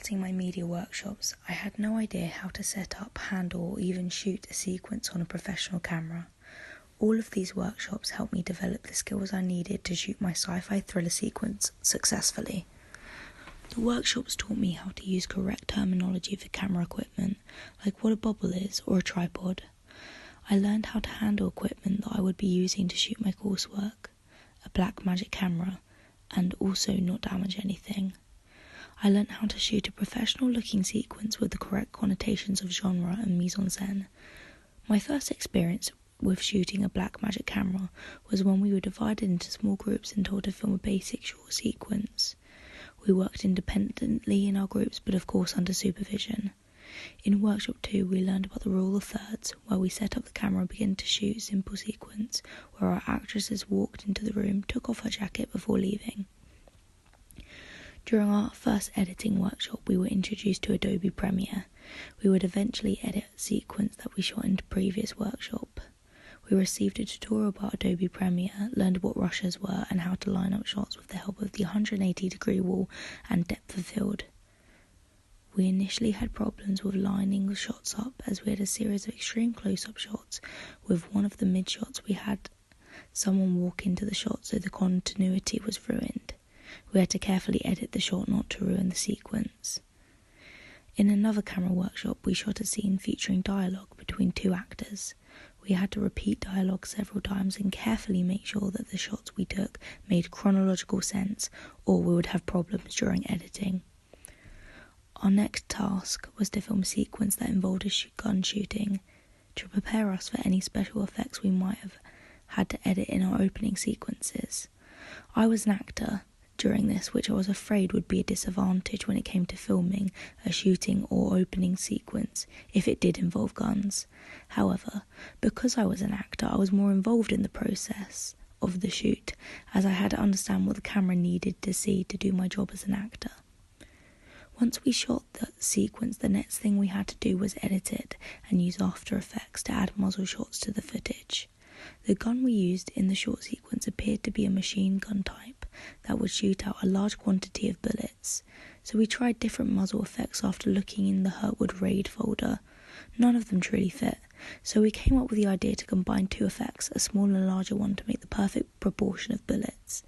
starting my media workshops, I had no idea how to set up, handle, or even shoot a sequence on a professional camera. All of these workshops helped me develop the skills I needed to shoot my sci-fi thriller sequence successfully. The workshops taught me how to use correct terminology for camera equipment, like what a bobble is or a tripod. I learned how to handle equipment that I would be using to shoot my coursework, a Blackmagic camera, and also not damage anything. I learned how to shoot a professional-looking sequence with the correct connotations of genre and mise-en-scène. My first experience with shooting a Blackmagic camera was when we were divided into small groups and told to film a basic short sequence. We worked independently in our groups, but of course under supervision. In workshop 2, we learned about the rule of thirds, where we set up the camera and began to shoot a simple sequence, where our actresses walked into the room, took off her jacket before leaving. During our first editing workshop, we were introduced to Adobe Premiere. We would eventually edit a sequence that we shot in the previous workshop. We received a tutorial about Adobe Premiere, learned what rushes were and how to line up shots with the help of the 180-degree wall and depth of field. We initially had problems with lining the shots up, as we had a series of extreme close-up shots. With one of the mid-shots, we had someone walk into the shot, so the continuity was ruined. We had to carefully edit the shot not to ruin the sequence. In another camera workshop, we shot a scene featuring dialogue between two actors. We had to repeat dialogue several times and carefully make sure that the shots we took made chronological sense, or we would have problems during editing. Our next task was to film a sequence that involved a gun shooting, to prepare us for any special effects we might have had to edit in our opening sequences. I was an actor during this, which I was afraid would be a disadvantage when it came to filming a shooting or opening sequence if it did involve guns. However, because I was an actor, I was more involved in the process of the shoot, as I had to understand what the camera needed to see to do my job as an actor. Once we shot the sequence, the next thing we had to do was edit it and use After Effects to add muzzle shots to the footage. The gun we used in the short sequence appeared to be a machine gun type that would shoot out a large quantity of bullets, so we tried different muzzle effects after looking in the Hurtwood Raid folder. None of them truly fit, so we came up with the idea to combine two effects, a small and a larger one, to make the perfect proportion of bullets.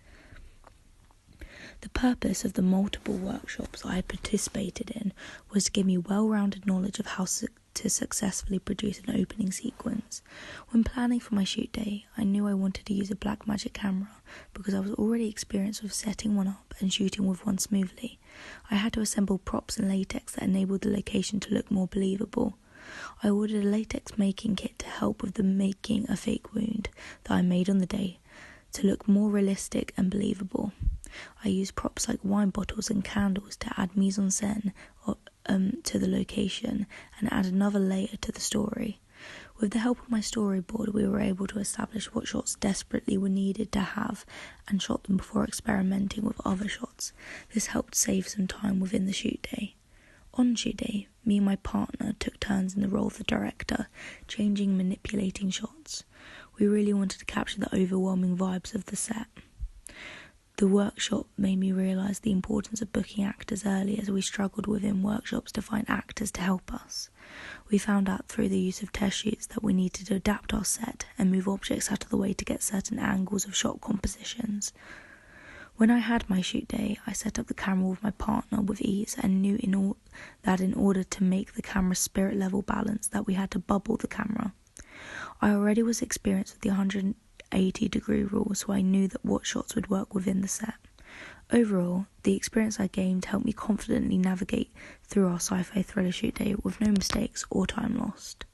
The purpose of the multiple workshops I had participated in was to give me well-rounded knowledge of how to successfully produce an opening sequence. When planning for my shoot day, I knew I wanted to use a Blackmagic camera because I was already experienced with setting one up and shooting with one smoothly. I had to assemble props and latex that enabled the location to look more believable. I ordered a latex making kit to help with the making a fake wound that I made on the day to look more realistic and believable. I used props like wine bottles and candles to add mise-en-scène to the location and add another layer to the story. With the help of my storyboard, we were able to establish what shots desperately were needed to have and shot them before experimenting with other shots. This helped save some time within the shoot day. On shoot day, me and my partner took turns in the role of the director, changing and manipulating shots. We really wanted to capture the overwhelming vibes of the set. The workshop made me realise the importance of booking actors early, as we struggled within workshops to find actors to help us. We found out through the use of test shoots that we needed to adapt our set and move objects out of the way to get certain angles of shot compositions. When I had my shoot day, I set up the camera with my partner with ease and knew that in order to make the camera's spirit level balance that we had to bubble the camera. I already was experienced with the 180-degree rule, so I knew that what shots would work within the set. Overall, the experience I gained helped me confidently navigate through our sci-fi thriller shoot day with no mistakes or time lost.